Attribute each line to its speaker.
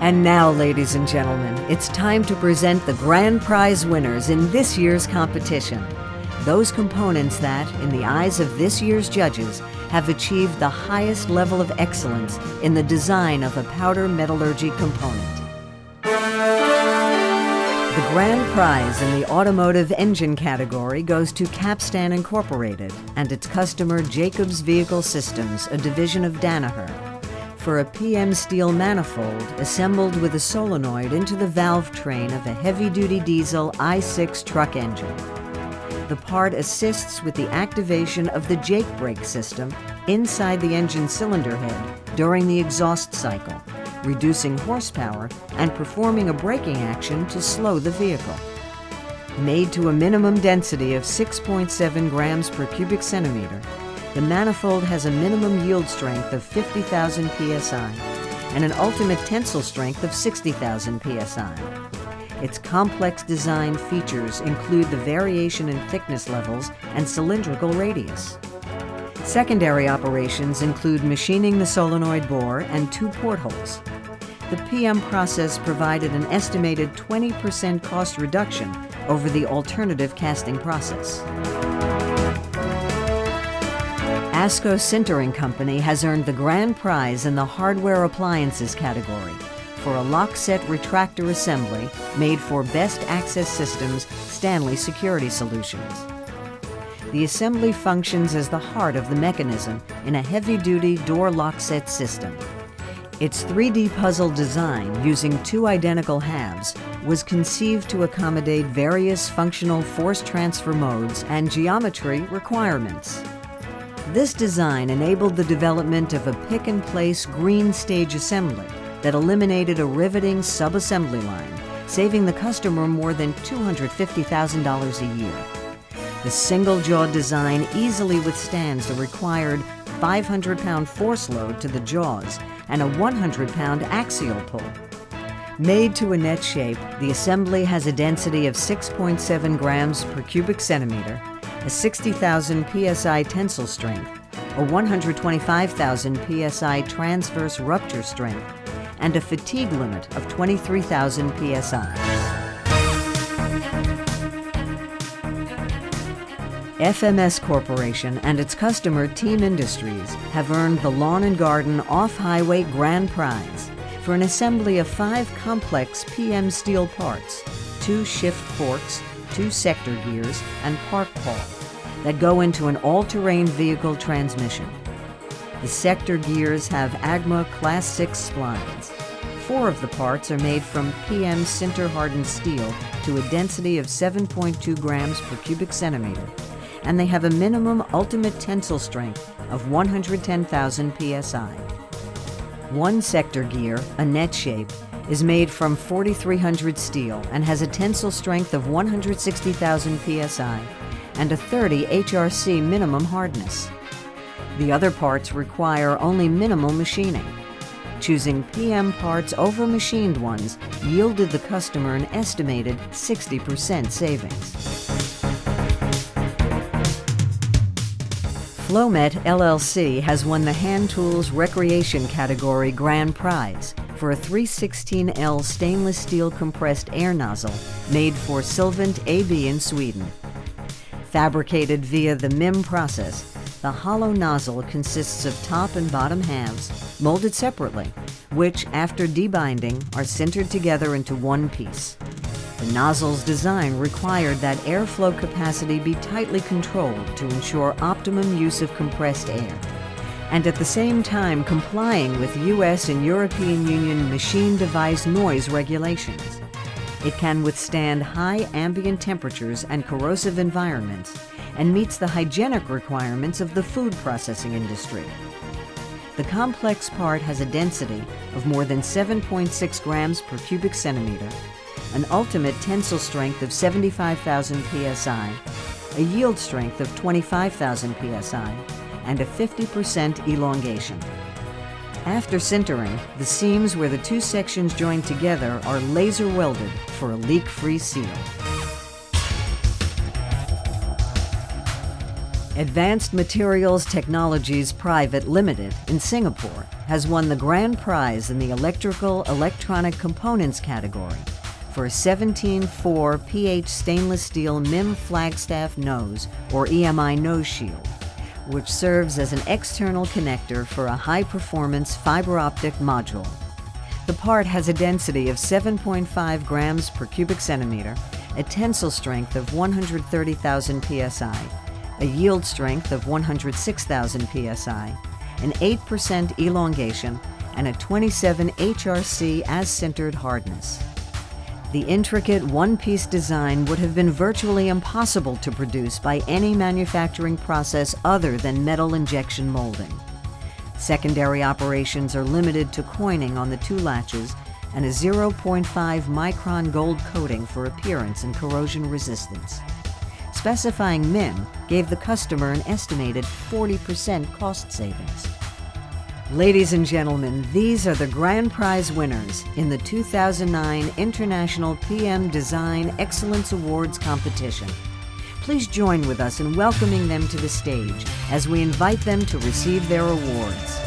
Speaker 1: And now, ladies and gentlemen, it's time to present the grand prize winners in this year's competition. Those components that, in the eyes of this year's judges, have achieved the highest level of excellence in the design of a powder metallurgy component. The grand prize in the automotive engine category goes to Capstan Incorporated and its customer Jacobs Vehicle Systems, a division of Danaher, for a PM steel manifold assembled with a solenoid into the valve train of a heavy-duty diesel I6 truck engine. The part assists with the activation of the Jake brake system inside the engine cylinder head during the exhaust cycle, reducing horsepower and performing a braking action to slow the vehicle. Made to a minimum density of 6.7 grams per cubic centimeter, the manifold has a minimum yield strength of 50,000 psi and an ultimate tensile strength of 60,000 psi. Its complex design features include the variation in thickness levels and cylindrical radius. Secondary operations include machining the solenoid bore and 2 portholes. The PM process provided an estimated 20% cost reduction over the alternative casting process. ASCO Sintering Company has earned the grand prize in the hardware appliances category for a lock set retractor assembly made for Best Access Systems Stanley Security Solutions. The assembly functions as the heart of the mechanism in a heavy-duty door lock set system. Its 3D puzzle design, using 2 identical halves, was conceived to accommodate various functional force transfer modes and geometry requirements. This design enabled the development of a pick-and-place green stage assembly that eliminated a riveting sub-assembly line, saving the customer more than $250,000 a year. The single-jaw design easily withstands the required 500-pound force load to the jaws and a 100-pound axial pull. Made to a net shape, the assembly has a density of 6.7 grams per cubic centimeter, a 60,000 psi tensile strength, a 125,000 psi transverse rupture strength, and a fatigue limit of 23,000 psi. FMS Corporation and its customer Team Industries have earned the Lawn and Garden Off-Highway Grand Prize for an assembly of 5 complex PM steel parts, 2 shift forks, 2 sector gears, and park pawl that go into an all-terrain vehicle transmission. The sector gears have AGMA Class 6 splines. 4 of the parts are made from PM sinter-hardened steel to a density of 7.2 grams per cubic centimeter, and they have a minimum ultimate tensile strength of 110,000 psi. 1 sector gear, a net shape, is made from 4300 steel and has a tensile strength of 160,000 psi and a 30 HRC minimum hardness. The other parts require only minimal machining. Choosing PM parts over machined ones yielded the customer an estimated 60% savings. Flomet LLC has won the Hand Tools Recreation category grand prize for a 316L stainless steel compressed air nozzle made for Sylvant AB in Sweden. Fabricated via the MIM process, the hollow nozzle consists of top and bottom halves, molded separately, which, after debinding, are sintered together into one piece. The nozzle's design required that airflow capacity be tightly controlled to ensure optimum use of compressed air, and at the same time complying with U.S. and European Union machine device noise regulations. It can withstand high ambient temperatures and corrosive environments and meets the hygienic requirements of the food processing industry. The complex part has a density of more than 7.6 grams per cubic centimeter, an ultimate tensile strength of 75,000 psi, a yield strength of 25,000 psi, and a 50% elongation. After sintering, the seams where the 2 sections join together are laser welded for a leak-free seal. Advanced Materials Technologies Private Limited in Singapore has won the grand prize in the Electrical Electronic Components category for a 17.4 pH stainless steel MIM flagstaff nose, or EMI nose shield, which serves as an external connector for a high-performance fiber optic module. The part has a density of 7.5 grams per cubic centimeter, a tensile strength of 130,000 psi, a yield strength of 106,000 psi, an 8% elongation, and a 27 HRC as-sintered hardness. The intricate one-piece design would have been virtually impossible to produce by any manufacturing process other than metal injection molding. Secondary operations are limited to coining on the two latches and a 0.5 micron gold coating for appearance and corrosion resistance. Specifying MIM gave the customer an estimated 40% cost savings. Ladies and gentlemen, these are the grand prize winners in the 2009 International PM Design Excellence Awards competition. Please join with us in welcoming them to the stage as we invite them to receive their awards.